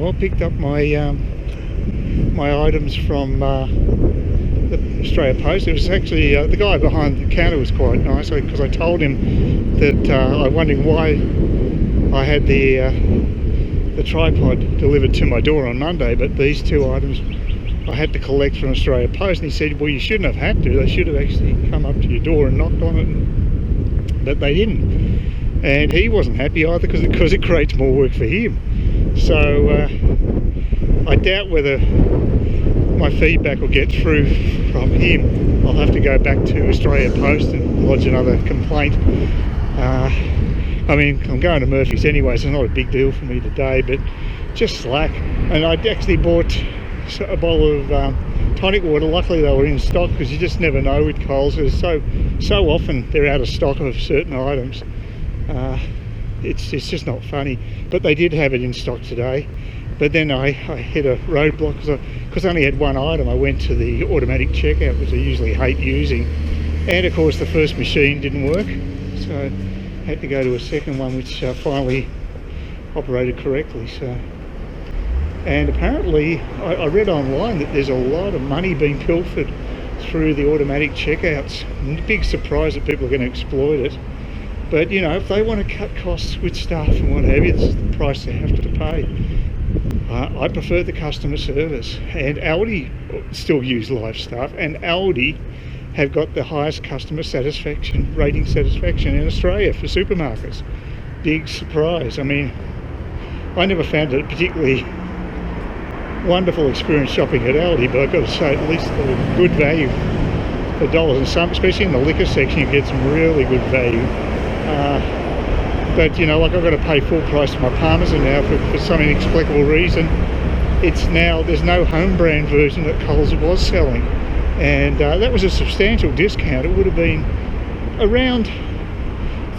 I picked up my my items from the Australia Post. It was actually the guy behind the counter was quite nice, because I told him that I was wondering why I had the tripod delivered to my door on Monday, but these two items I had to collect from Australia Post. And he said, well, you shouldn't have had to. They should have actually come up to your door and knocked on it, but they didn't. And he wasn't happy either, because it creates more work for him. So I doubt whether my feedback will get through from him. I'll have to go back to Australia Post and lodge another complaint. I mean, I'm going to Murphy's anyway, so it's not a big deal for me today, but just slack. And I actually bought a bowl of tonic water. Luckily they were in stock, because you just never know with Coles. So often they're out of stock of certain items. It's just not funny. But they did have it in stock today. But then I hit a roadblock because I only had one item. I went to the automatic checkout, which I usually hate using, and of course the first machine didn't work, so I had to go to a second one, which finally operated correctly. So, and apparently I read online that there's a lot of money being pilfered through the automatic checkouts. Big surprise that people are going to exploit it. But you know, if they want to cut costs with staff and what have you, this is the price they have to pay. I prefer the customer service, and Aldi still use live staff, and Aldi have got the highest customer satisfaction rating in Australia for supermarkets. Big surprise. I mean, I never found it a particularly wonderful experience shopping at Aldi, but I've got to say, at least a good value for dollars, and some, especially in the liquor section, you get some really good value. But you know, like, I've got to pay full price for my Parmesan now for some inexplicable reason. It's now, there's no home brand version that Coles was selling, and that was a substantial discount. It would have been around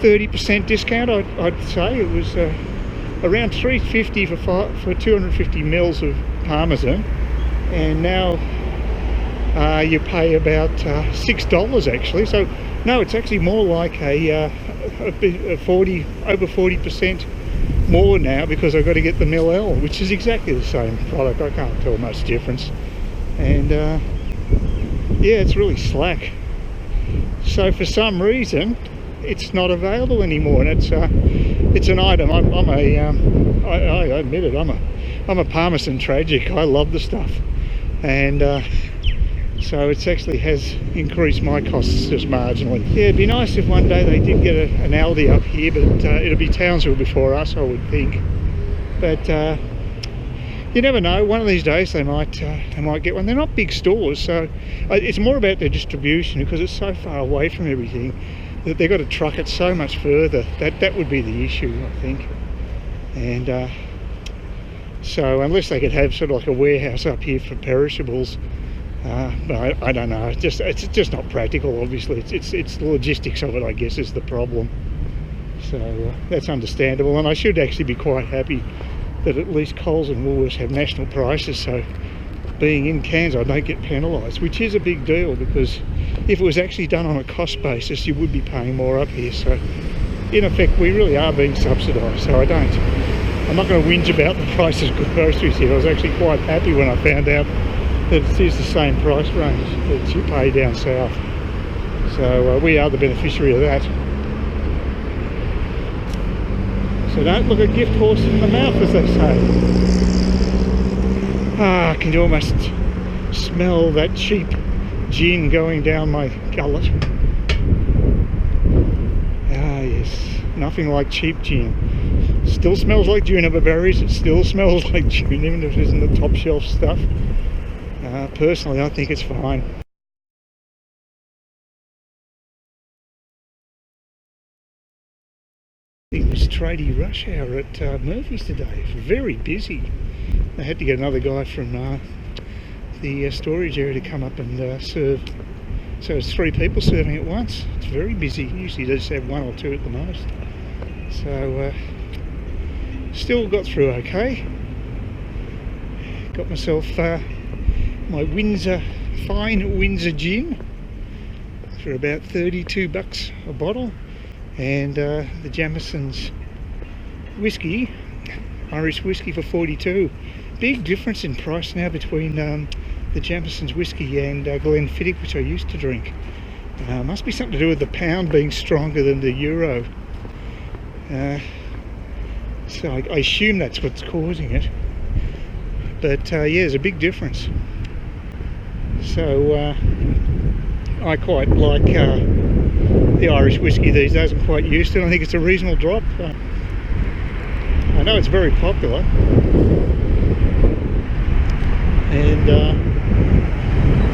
30% discount, I'd say. It was around $3.50 for 250 mils of Parmesan, and now you pay about $6 actually. So no, it's actually more like over 40% more now, because I've got to get the Mil L, which is exactly the same product. I can't tell much difference, and yeah, it's really slack. So for some reason it's not available anymore, and it's an item. I admit it, I'm a Parmesan tragic. I love the stuff, and so it actually has increased my costs just marginally. Yeah, it'd be nice if one day they did get an Aldi up here, but it'll be Townsville before us, I would think. But you never know. One of these days they might get one. They're not big stores, so it's more about their distribution, because it's so far away from everything that they've got to truck it so much further. That would be the issue, I think. And so unless they could have sort of like a warehouse up here for perishables, but I don't know. It's just not practical. Obviously, it's the logistics of it, I guess, is the problem. So that's understandable, and I should actually be quite happy that at least Coles and Woolworths have national prices. So being in Cairns, I don't get penalised, which is a big deal, because if it was actually done on a cost basis, you would be paying more up here. So in effect, we really are being subsidised. So I'm not going to whinge about the prices of groceries here. I was actually quite happy when I found out that it is the same price range that you pay down south. So we are the beneficiary of that. So don't look a gift horse in the mouth, as they say. I can almost smell that cheap gin going down my gullet. Ah yes, nothing like cheap gin. Still smells like juniper berries. It still smells like gin, even if it isn't the top shelf stuff. Personally, I think it's fine. It was tradie rush hour at Murphy's today. Very busy. They had to get another guy from the storage area to come up and serve. So it's 3 people serving at once. It's very busy. Usually they just have 1 or 2 at the most. So still got through okay. Got myself my fine Windsor gin for about $32 a bottle, and the Jameson's whiskey, Irish whiskey, for $42. big difference in price now between the Jamieson's whiskey and Glenfiddich, which I used to drink. Must be something to do with the pound being stronger than the euro. So I assume that's what's causing it. But yeah, there's a big difference. So I quite like the Irish whiskey these days. I'm quite used to it. I think it's a reasonable drop. I know it's very popular, and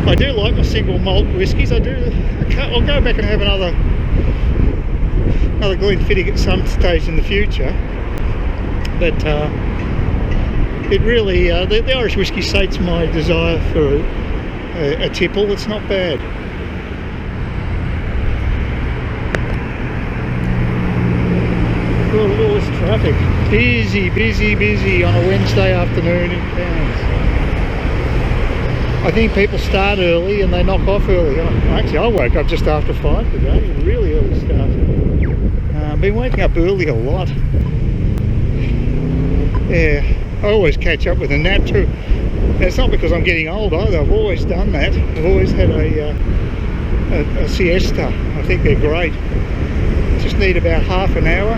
I do like my single malt whiskies. I'll go back and have another Glenfiddich at some stage in the future. But it really, the Irish whiskey sates my desire for a tipple. It's not bad. Look at all this traffic. Busy, busy, busy on a Wednesday afternoon in Cairns. I think people start early and they knock off early. Actually, I woke up just after 5 today. Really early start. I've been waking up early a lot. Yeah, I always catch up with a nap too. And it's not because I'm getting old either. I've always done that. I've always had a siesta. I think they're great. Just need about half an hour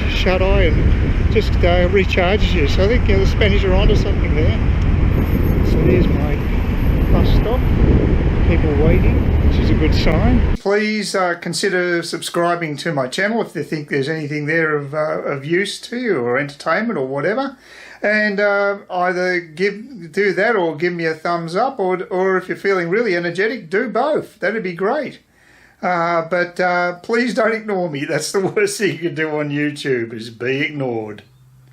shut eye and just recharges you. So I think the Spanish are onto something there. So there's my bus stop. People waiting, which is a good sign. Please consider subscribing to my channel if you think there's anything there of use to you, or entertainment or whatever. And either do that or give me a thumbs up, or if you're feeling really energetic, do both. That'd be great. But please don't ignore me. That's the worst thing you can do on YouTube, is be ignored.